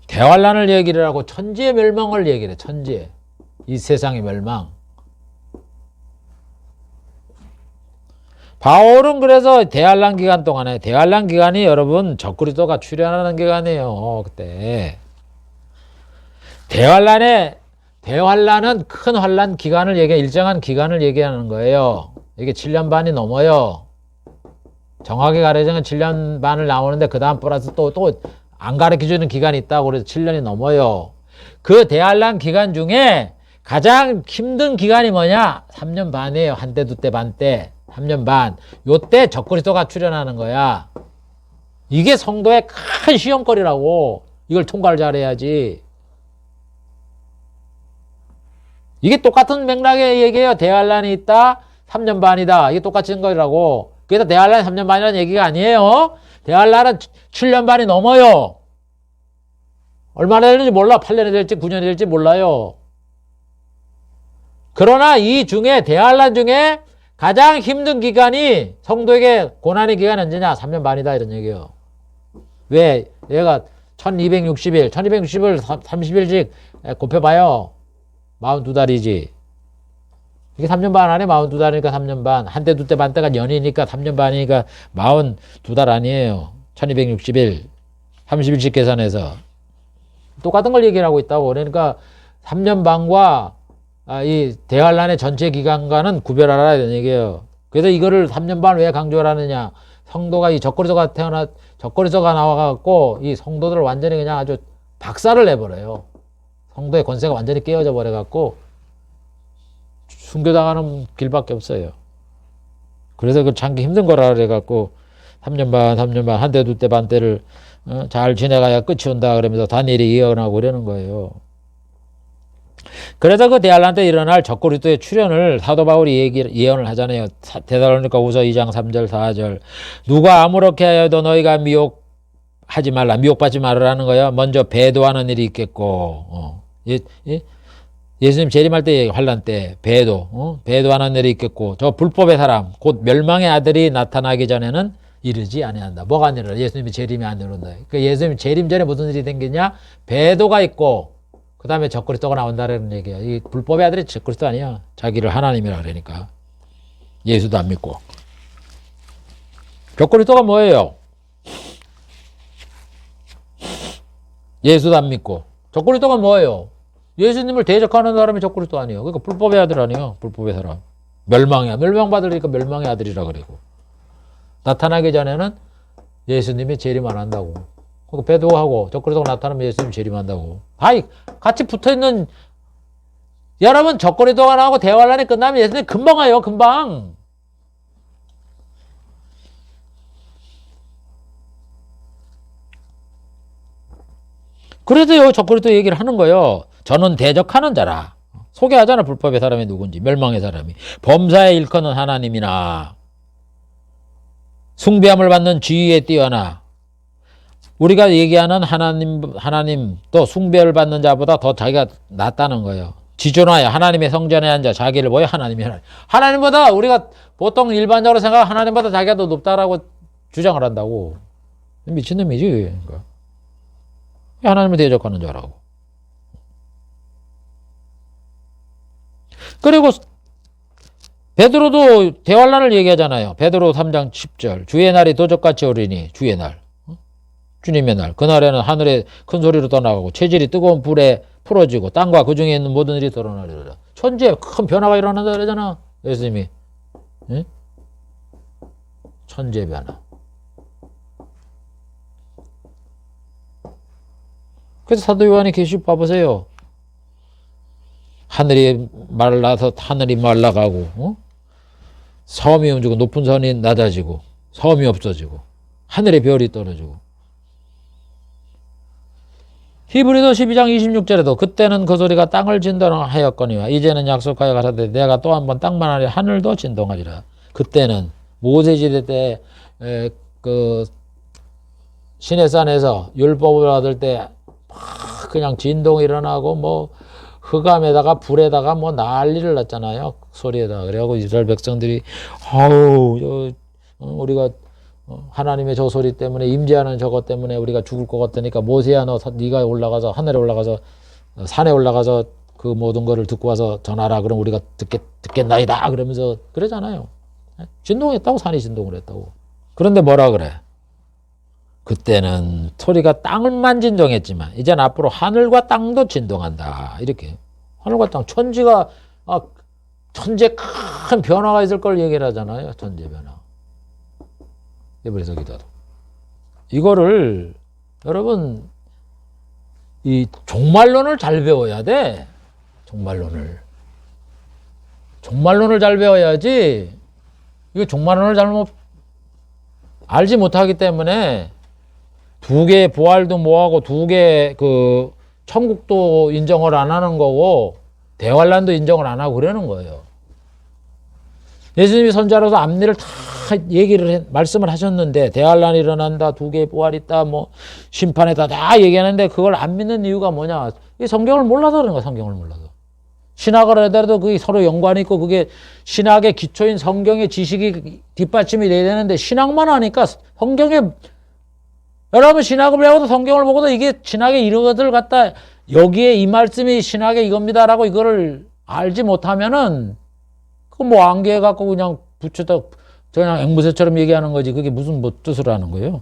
대환란을 얘기를 하고 천지의 멸망을 얘기를 해. 천지의 이 세상의 멸망. 바울은 그래서 대환란 기간 동안에 대환란 기간이 여러분 적그리스도가 출현하는 기간이에요. 그때 대환란은 큰 환란 기간을 일정한 기간을 얘기하는 거예요. 이게 7년 반이 넘어요. 정확히 가려지면 7년 반을 나오는데 그 다음 플러스 또 안 가르쳐주는 기간이 있다고 그래서 7년이 넘어요. 그 대환란 기간 중에 가장 힘든 기간이 뭐냐? 3년 반이에요. 한때 두때 반때 3년 반. 요때 적그리스도가 출현하는 거야. 이게 성도의 큰 시험거리라고. 이걸 통과를 잘해야지. 이게 똑같은 맥락의 얘기예요. 대환란이 있다. 3년 반이다. 이게 똑같은 거라고. 그래서 대환란이 3년 반이라는 얘기가 아니에요. 대환란은 7년 반이 넘어요. 얼마나 되는지 몰라. 8년이 될지 9년이 될지 몰라요. 그러나 이 중에 대환란 중에 가장 힘든 기간이 성도에게 고난의 기간이 언제냐? 3년 반이다 이런 얘기예요. 왜? 얘가 1260일 30일씩 곱해봐요. 42달이지. 이게 3년 반 안에 42달이니까 3년 반. 한때 두때 반때가 년이니까 3년 반이니까 42달 아니에요. 1260일 30일씩 계산해서 똑같은 걸 얘기를 하고 있다고. 그러니까 3년 반과 이 대환란의 전체 기간과는 구별하라 이런 얘기예요. 그래서 이거를 3년 반 왜 강조를 하느냐? 성도가 이 적그리스도가 나와갖고 이 성도들을 완전히 그냥 아주 박살을 내버려요. 성도의 권세가 완전히 깨어져 버려갖고 순교당하는 길밖에 없어요. 그래서 그 참기 힘든 거라 그래갖고 3년 반, 한때 두때 반때를 잘 지내가야 끝이 온다 그러면서 다니엘이 예언하고 그러는 거예요. 그래서 그 대환란 때 일어날 적그리스도의 출현을 사도 바울이 예언을 하잖아요. 데살로니가후서 2장 3절 4절. 누가 아무렇게 하여도 너희가 미혹하지 말라. 미혹받지 말으라는 거야. 먼저 배도하는 일이 있겠고. 예수님 재림할 때 환란 때 배도하는 일이 있겠고, 저 불법의 사람 곧 멸망의 아들이 나타나기 전에는 이르지 아니한다. 뭐가 아니라 예수님이 재림이 안 이룬다. 그러니까 예수님 재림 전에 무슨 일이 생기냐? 배도가 있고 그 다음에 적그리스도가 나온다는 얘기야. 이 불법의 아들이 적그리스도 아니야. 자기를 하나님이라 그러니까. 예수도 안 믿고. 적그리스도가 뭐예요? 예수도 안 믿고. 적그리스도가 뭐예요? 예수님을 대적하는 사람이 적그리스도 아니에요. 그러니까 불법의 아들 아니에요. 불법의 사람. 멸망이야. 멸망받으니까 멸망의 아들이라 그러고. 나타나기 전에는 예수님이 재림 안 한다고. 그러니까 배도하고 적그리스도가 나타나면 예수님 재림한다고. 같이 붙어있는, 여러분 적그리스도가 나오고 대환란이 끝나면 예수님 금방 와요. 금방. 그래서 요 적그리스도 얘기를 하는 거예요. 저는 대적하는 자라. 소개하잖아. 불법의 사람이 누군지. 멸망의 사람이. 범사에 일컫는 하나님이나 숭배함을 받는 지위에 뛰어나. 우리가 얘기하는 하나님 또 숭배를 받는 자보다 더 자기가 낫다는 거예요. 지존하여 하나님의 성전에 앉아 자기를 보여 하나님보다 우리가 보통 일반적으로 생각하는 하나님보다 자기가 더 높다라고 주장을 한다고. 미친놈이지. 그러니까. 하나님을 대적하는 자라고. 그리고 베드로도 대환란을 얘기하잖아요. 베드로 3장 10절. 주의 날이 도적같이 오리니. 주의 날. 주님의 날. 그날에는 하늘에 큰 소리로 떠나가고 체질이 뜨거운 불에 풀어지고 땅과 그 중에 있는 모든 일이 드러나리라. 천지에 큰 변화가 일어난다 그러잖아. 예수님이. 응? 천지의 변화. 그래서 사도 요한이 계시 봐보세요. 하늘이 말라서 하늘이 말라가고, 섬이 움직이고 높은 산이 낮아지고 섬이 없어지고 하늘의 별이 떨어지고. 히브리서 12장 26절에도 그때는 그 소리가 땅을 진동하였거니와 이제는 약속하여 가라되 내가 또 한 번 땅만 아니라 하늘도 진동하리라. 그때는 모세시대 때 그 시내산에서 율법을 받을 때 막 그냥 진동이 일어나고 뭐 흑암에다가 불에다가 뭐 난리를 났잖아요. 소리에다가. 그래갖고 이스라엘 백성들이 우리가 하나님의 저 소리 때문에 임재하는 저것 때문에 우리가 죽을 것 같으니까 모세야 네가 올라가서 하늘에 올라가서 산에 올라가서 그 모든 거를 듣고 와서 전하라. 그럼 우리가 듣겠나이다. 그러면서 그러잖아요. 진동했다고. 산이 진동을 했다고. 그런데 뭐라 그래? 그때는 소리가 땅을만 진동했지만 이제는 앞으로 하늘과 땅도 진동한다. 이렇게. 하늘과 땅. 천지에 큰 변화가 있을 걸 얘기를 하잖아요. 천지의 변화. 에브리서 기도도. 이거를 여러분 이 종말론을 잘 배워야 돼. 종말론을 잘 배워야지. 이거 종말론을 잘못 알지 못하기 때문에 두 개의 부활도 뭐하고 두 개의 그 천국도 인정을 안 하는 거고 대환란도 인정을 안 하고 그러는 거예요. 예수님이 선자로서 앞일을 다 말씀을 하셨는데 대환란이 일어난다, 두 개의 부활이 있다, 뭐 심판이다 다 얘기하는데 그걸 안 믿는 이유가 뭐냐? 이 성경을 몰라서 그런 거야. 성경을 몰라서. 신학을 하더라도 그게 서로 연관이 있고 그게 신학의 기초인 성경의 지식이 뒷받침이 돼야 되는데 신학만 하니까 여러분 신학을 배워도 성경을 보고도 이게 신학의 이론을 갖다 여기에 이 말씀이 신학의 이겁니다라고 이거를 알지 못하면은 그 뭐 안개해 갖고 그냥 붙여다 그냥 앵무새처럼 얘기하는 거지. 그게 무슨 뭐 뜻을 하는 거예요?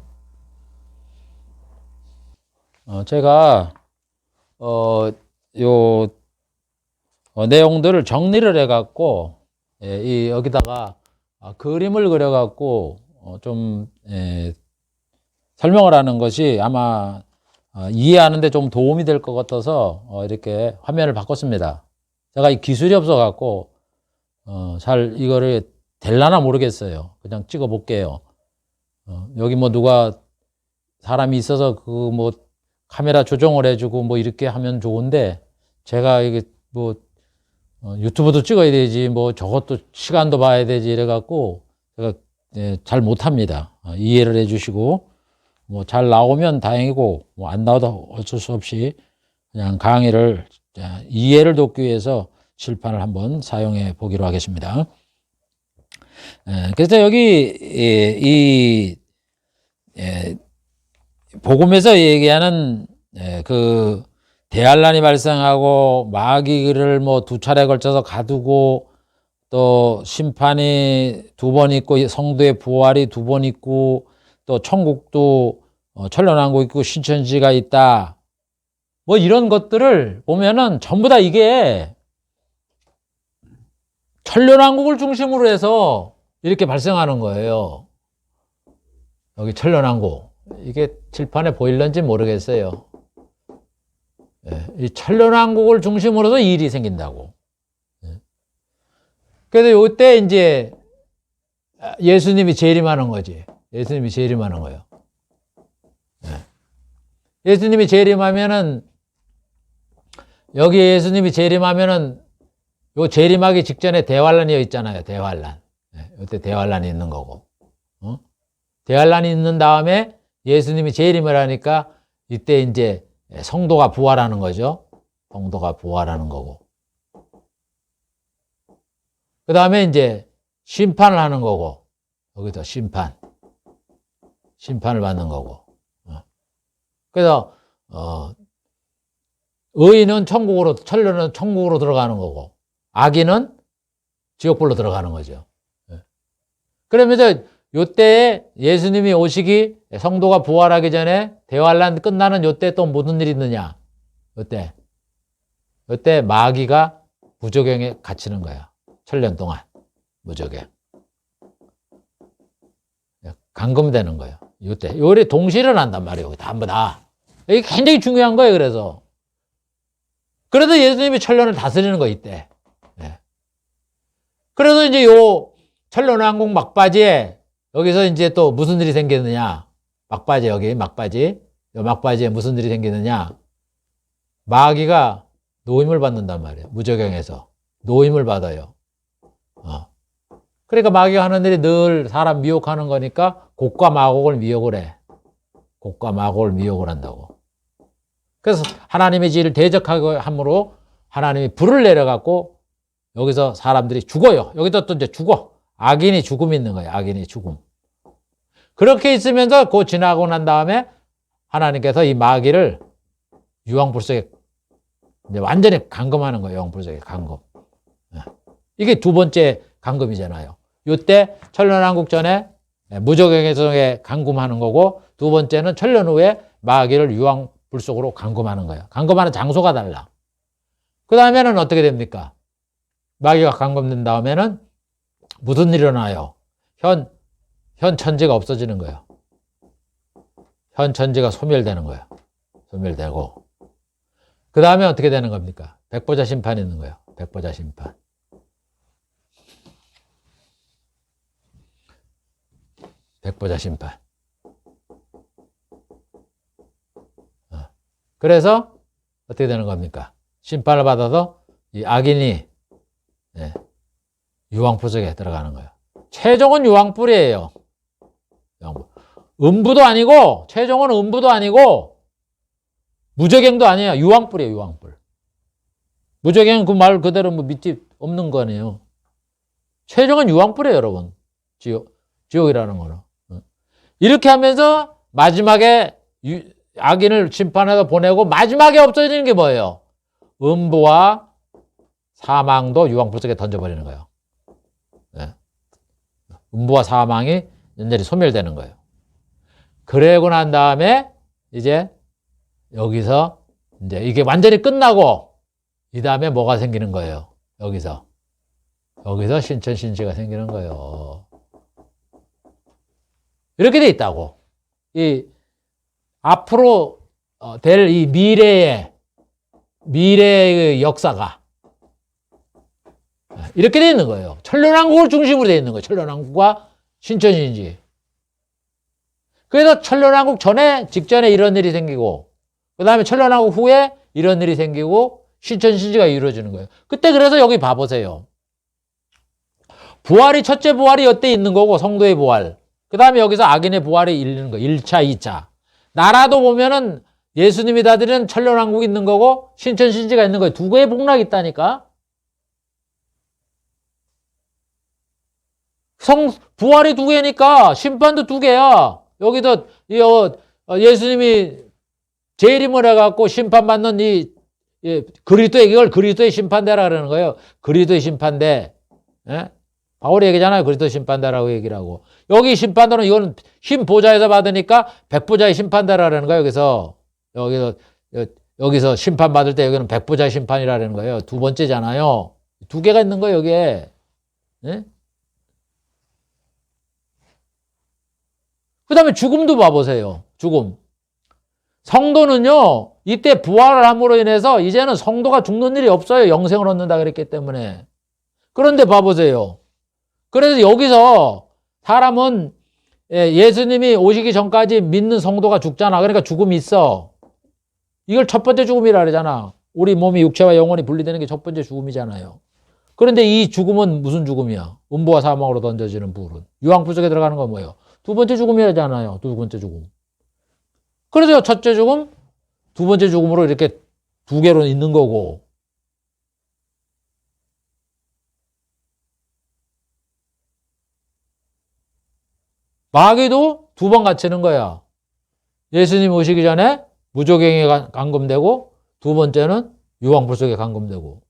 제가 내용들을 정리를 해 갖고 여기다가 그림을 그려 갖고 좀 설명을 하는 것이 아마 이해하는 데 좀 도움이 될 것 같아서 이렇게 화면을 바꿨습니다. 제가 이 기술이 없어 갖고 잘 이거를 될라나 모르겠어요. 그냥 찍어 볼게요. 여기 뭐 누가 사람이 있어서 그 뭐 카메라 조정을 해주고 뭐 이렇게 하면 좋은데 제가 이게 뭐 유튜브도 찍어야 되지, 뭐 저것도 시간도 봐야 되지 이래갖고 제가 잘 못합니다. 이해를 해주시고 뭐 잘 나오면 다행이고 뭐 안 나와도 어쩔 수 없이 그냥 강의를 이해를 돕기 위해서 칠판을 한번 사용해 보기로 하겠습니다. 그래서 여기 이 복음에서 얘기하는 그 대환란이 발생하고 마귀를 뭐 두 차례 걸쳐서 가두고 또 심판이 두 번 있고 성도의 부활이 두 번 있고 또 천국도 천년왕국 있고 신천지가 있다. 뭐 이런 것들을 보면은 전부 다 이게 천년왕국을 중심으로 해서 이렇게 발생하는 거예요. 여기 천년왕국. 이게 칠판에 보일런지 모르겠어요. 이 천년왕국을 중심으로도 일이 생긴다고. 그래서 요때 이제 예수님이 재림하는 거지. 예수님이 재림하는 거예요. 예수님이 재림하면은 여기 예수님이 재림하면은 요 재림하기 직전에 대환란이 있잖아요. 대환란. 이때 대환란이 있는 거고. 대환란이 있는 다음에 예수님이 재림을 하니까 이때 이제 성도가 부활하는 거죠. 성도가 부활하는 거고. 그 다음에 이제 심판을 하는 거고. 여기서 심판을 받는 거고. 그래서 의인은 천국으로, 천년은 천국으로 들어가는 거고, 악인은 지옥불로 들어가는 거죠. 그러면서 요때에 예수님이 오시기, 성도가 부활하기 전에 대환란 끝나는 요때 또 무슨 일이 있느냐? 요때 마귀가 무저갱에 갇히는 거야. 천년 동안 무저갱. 감금되는 거예요. 요때. 요래 동시에 일어난단 말이에요. 전부 다. 이게 굉장히 중요한 거예요. 그래서. 그래도 예수님이 천년을 다스리는 거 이때. 그래서 이제 요 천년왕국 막바지에 여기서 이제 또 무슨 일이 생기느냐. 막바지 여기 막바지. 요 막바지에 무슨 일이 생기느냐. 마귀가 노임을 받는단 말이에요. 무저갱에서. 노임을 받아요. 그러니까 마귀가 하는 일이 늘 사람 미혹하는 거니까 곡과 마곡을 미혹을 해. 곡과 마곡을 미혹을 한다고. 그래서 하나님의 지혜를 대적하고 함으로 하나님이 불을 내려갖고 여기서 사람들이 죽어요. 여기서 또 이제 죽어. 악인이 죽음이 있는 거예요. 악인이 죽음. 그렇게 있으면서 그 지나고 난 다음에 하나님께서 이 마귀를 유황불 속에 이제 완전히 감금하는 거예요. 유황불 속에 감금. 이게 두 번째 감금이잖아요. 이때 천년왕국 전에 무저갱에서 감금하는 거고 두 번째는 천년 후에 마귀를 유황불 속으로 감금하는 거예요. 감금하는 장소가 달라. 그 다음에는 어떻게 됩니까? 마귀가 감금된 다음에는 무슨 일이 일어나요? 현 천지가 없어지는 거예요. 현 천지가 소멸되는 거예요. 소멸되고 그 다음에 어떻게 되는 겁니까? 백보자 심판이 있는 거예요. 백보자 심판. 백보자 심판. 그래서 어떻게 되는 겁니까? 심판을 받아서 이 악인이 유황불 속에 들어가는 거예요. 최종은 유황불이에요. 음부도 아니고 최종은 음부도 아니고 무저갱도 아니에요. 유황불이에요. 유황불. 무저갱은 그 말 그대로 뭐 밑집 없는 거네요. 최종은 유황불이에요. 여러분. 지옥이라는 거는. 이렇게 하면서 마지막에 악인을 심판해서 보내고 마지막에 없어지는 게 뭐예요? 음부와 사망도 유황불 속에 던져버리는 거예요. 음부와 사망이 완전히 소멸되는 거예요. 그러고 난 다음에 이제 여기서 이제 이게 완전히 끝나고 이 다음에 뭐가 생기는 거예요? 여기서 신천신지가 생기는 거예요. 이렇게 돼 있다고. 이 앞으로 될 이 미래의 역사가 이렇게 돼 있는 거예요. 천년왕국을 중심으로 돼 있는 거예요. 천년왕국과 신천신지. 그래서 천년왕국 직전에 이런 일이 생기고 그 다음에 천년왕국 후에 이런 일이 생기고 신천신지가 이루어지는 거예요. 그때 그래서 여기 봐보세요. 부활이 첫째 부활이 이때 있는 거고 성도의 부활. 그 다음에 여기서 악인의 부활이 있는 거. 1차, 2차. 나라도 보면은 예수님이 다 드리는 천년왕국이 있는 거고 신천신지가 있는 거예요. 두 개의 복락이 있다니까. 부활이 두 개니까 심판도 두 개야. 여기도 예수님이 재림을 해갖고 심판받는 이걸 그리스도의 심판대라 그러는 거예요. 그리스도의 심판대. 예? 바울이 얘기잖아요. 그리스도 심판대라고 얘기를 하고. 여기 심판대는 이거는 흰보좌에서 받으니까 백보좌의 심판대라는 거예요. 여기서 심판받을 때 여기는 백보좌의 심판이라는 거예요. 두 번째잖아요. 두 개가 있는 거예요, 여기에. 예? 그 다음에 죽음도 봐보세요. 죽음. 성도는요, 이때 부활을 함으로 인해서 이제는 성도가 죽는 일이 없어요. 영생을 얻는다 그랬기 때문에. 그런데 봐보세요. 그래서 여기서 사람은 예수님이 오시기 전까지 믿는 성도가 죽잖아. 그러니까 죽음이 있어. 이걸 첫 번째 죽음이라 그러잖아. 우리 몸이 육체와 영혼이 분리되는 게 첫 번째 죽음이잖아요. 그런데 이 죽음은 무슨 죽음이야? 음부와 사망으로 던져지는 불은. 유황불 속에 들어가는 건 뭐예요? 두 번째 죽음이라잖아요. 두 번째 죽음. 그래서 첫째 죽음, 두 번째 죽음으로 이렇게 두 개로 있는 거고. 마귀도 두 번 갇히는 거야. 예수님 오시기 전에 무조갱에 감금되고 두 번째는 유황불 속에 감금되고.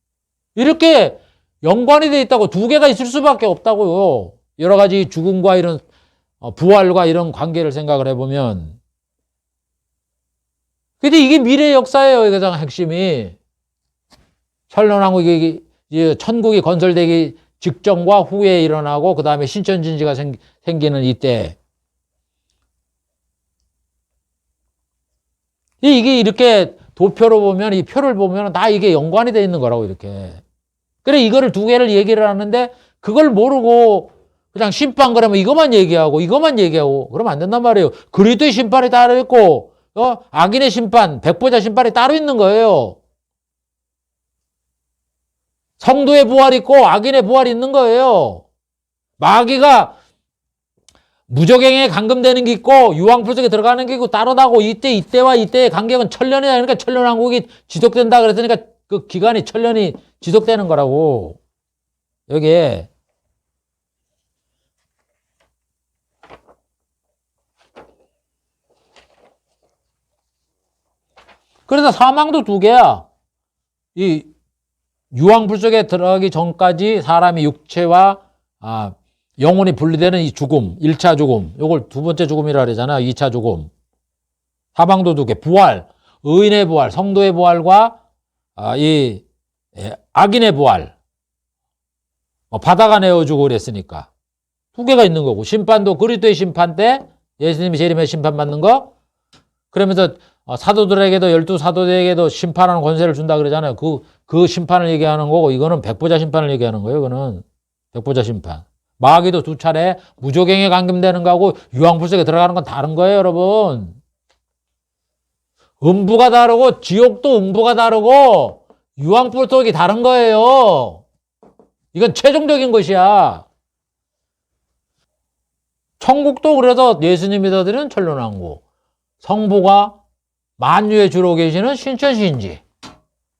이렇게 연관이 돼 있다고. 두 개가 있을 수밖에 없다고요. 여러 가지 죽음과 이런 부활과 이런 관계를 생각을 해보면. 근데 이게 미래의 역사예요. 이게 가장 핵심이. 천년왕국이 천국이 건설되기 직전과 후에 일어나고 그 다음에 신천진지가 생기는 이때. 이게 이렇게 도표로 보면 이 표를 보면 다 이게 연관이 돼 있는 거라고 이렇게. 그래 이거를 두 개를 얘기를 하는데 그걸 모르고 그냥 심판 그러면 이것만 얘기하고 그러면 안 된단 말이에요. 그리스도의 심판이 따로 있고 악인의 심판, 백보자 심판이 따로 있는 거예요. 성도의 부활이 있고 악인의 부활이 있는 거예요. 마귀가 무저갱에 감금되는 게 있고 유황불 속에 들어가는 게 있고 따로다고. 이때와 이때의 간격은 천년이다. 그러니까 천년왕국이 지속된다 그랬으니까 그 기간이 천년이 지속되는 거라고. 여기에 그래서 사망도 두 개야. 이 유황불 속에 들어가기 전까지 사람이 육체와 영혼이 분리되는 이 죽음, 1차 죽음, 요걸 두 번째 죽음이라 그러잖아요. 2차 죽음. 사망도 두 개. 부활, 의인의 부활, 성도의 부활과 악인의 부활. 바다가 내어주고 그랬으니까. 두 개가 있는 거고. 심판도 그리스도의 심판 때 예수님이 재림에 심판받는 거. 그러면서 사도들에게도 12사도들에게도 심판하는 권세를 준다 그러잖아요. 그 심판을 얘기하는 거고 이거는 백보자 심판을 얘기하는 거예요. 이거는 백보자 심판. 마귀도 두 차례 무조갱에 감금되는 거하고 유황불 속에 들어가는 건 다른 거예요, 여러분. 음부가 다르고 지옥도 음부가 다르고 유황불 속이 다른 거예요. 이건 최종적인 것이야. 천국도 그래서 예수님이 믿어드리는 천년왕국. 성부가 만유에 주로 계시는 신천신지.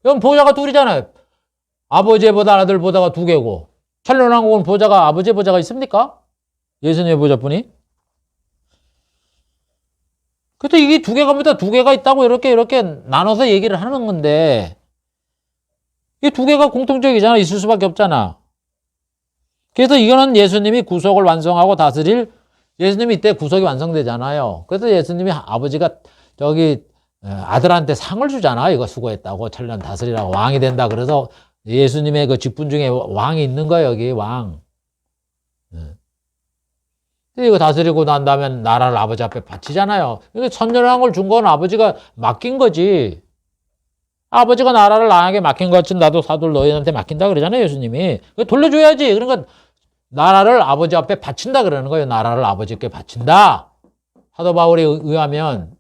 이건 보좌가 둘이잖아요. 아버지의 보좌, 아들 보좌가 두 개고. 천년왕국은 보좌가 아버지의 보좌가 있습니까? 예수님의 보좌뿐이. 그래서 이게 두 개가 뭐다? 두 개가 있다고 이렇게 나눠서 얘기를 하는 건데 이 두 개가 공통적이잖아. 있을 수밖에 없잖아. 그래서 이거는 예수님이 구속을 완성하고 다스릴 예수님이 이때 구속이 완성되잖아요. 그래서 예수님이 아버지가 아들한테 상을 주잖아. 이거 수고했다고 천년 다스리라고 왕이 된다. 그래서 예수님의 그 직분 중에 왕이 있는 거예요. 여기 왕. 이거 다스리고 난 다음에 나라를 아버지 앞에 바치잖아요. 이게 천년왕국을 준 건 아버지가 맡긴 거지. 아버지가 나라를 나에게 맡긴 것 같이 나도 사도를 너희한테 맡긴다 그러잖아요. 예수님이. 돌려줘야지. 그러니까 나라를 아버지 앞에 바친다 그러는 거예요. 나라를 아버지께 바친다. 사도 바울에 의하면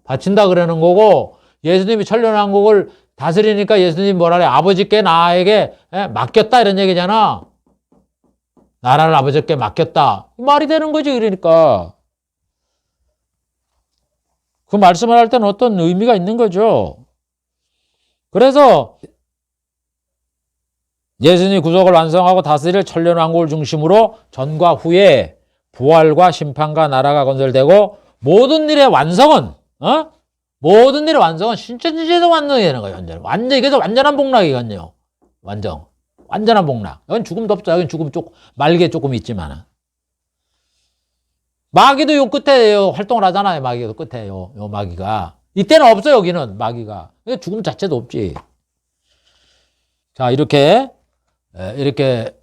바친다 그러는 거고 예수님이 천년왕국을 다스리니까 예수님 뭐라 그래? 아버지께 나에게 맡겼다 이런 얘기잖아. 나라를 아버지께 맡겼다. 말이 되는 거지. 그러니까 그 말씀을 할 때는 어떤 의미가 있는 거죠. 그래서 예수님이 구속을 완성하고 다스릴 천년왕국을 중심으로 전과 후에 부활과 심판과 나라가 건설되고 모든 일의 완성은 모든 일의 완성은 신천지제도 완성이 되는 거예요. 완전 이게 완전한 복락이거든요. 완전한 복락. 여긴 죽음도 없죠. 여긴 죽음 말기에 조금 있지만 마귀도 요 끝에 활동을 하잖아요. 마귀도 끝에 요 마귀가 이때는 없어요. 여기는 마귀가 죽음 자체도 없지. 자 이렇게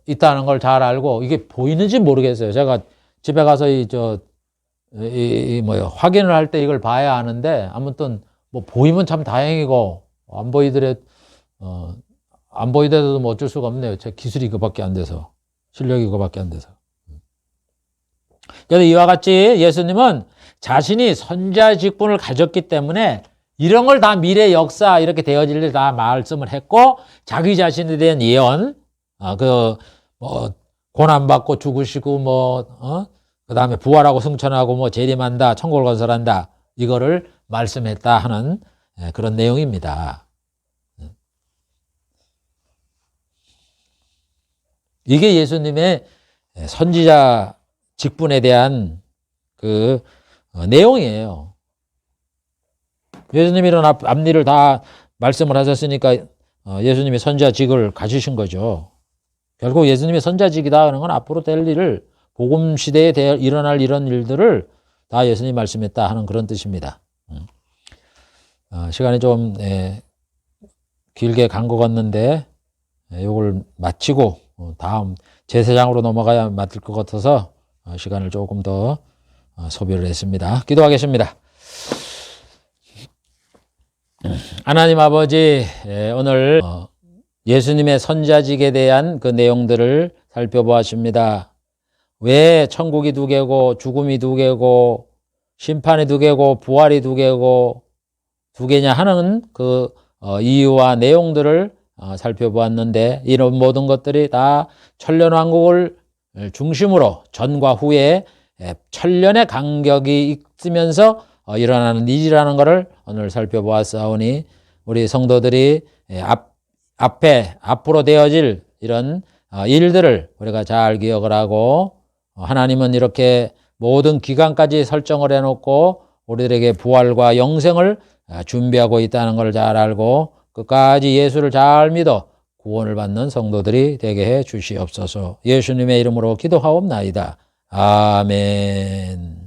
있다는 걸 잘 알고 이게 보이는지 모르겠어요. 제가 집에 가서 확인을 할 때 이걸 봐야 하는데 아무튼 뭐 보이면 참 다행이고 안 보이더라도 뭐 어쩔 수가 없네요. 제 기술이 그밖에 안 돼서 실력이 그밖에 안 돼서. 그래서 이와 같이 예수님은 자신이 선지자 직분을 가졌기 때문에 이런 걸 다 미래 역사 이렇게 되어질 일 다 말씀을 했고 자기 자신에 대한 예언 고난받고 죽으시고 그 다음에 부활하고 승천하고 재림한다, 천국을 건설한다, 이거를 말씀했다 하는 그런 내용입니다. 이게 예수님의 선지자 직분에 대한 그 내용이에요. 예수님이 이런 앞일을 다 말씀을 하셨으니까 예수님이 선지자직을 가지신 거죠. 결국 예수님의 선지자직이다 하는 건 앞으로 될 일을 복음 시대에 일어날 이런 일들을 다 예수님이 말씀했다 하는 그런 뜻입니다. 시간이 좀 길게 간 것 같는데 이걸 마치고 다음 제사장으로 넘어가야 맞을 것 같아서 시간을 조금 더 소비를 했습니다. 기도하겠습니다. 하나님 아버지, 오늘 예수님의 선지자직에 대한 그 내용들을 살펴보았습니다. 왜 천국이 두 개고 죽음이 두 개고 심판이 두 개고 부활이 두 개고 두 개냐 하는 그 이유와 내용들을 살펴보았는데 이런 모든 것들이 다 천년왕국을 중심으로 전과 후에 천년의 간격이 있으면서 일어나는 일이라는 것을 오늘 살펴보았사오니 우리 성도들이 앞으로 되어질 이런 일들을 우리가 잘 기억을 하고 하나님은 이렇게 모든 기간까지 설정을 해놓고 우리들에게 부활과 영생을 준비하고 있다는 걸 잘 알고 끝까지 예수를 잘 믿어 구원을 받는 성도들이 되게 해 주시옵소서. 예수님의 이름으로 기도하옵나이다. 아멘.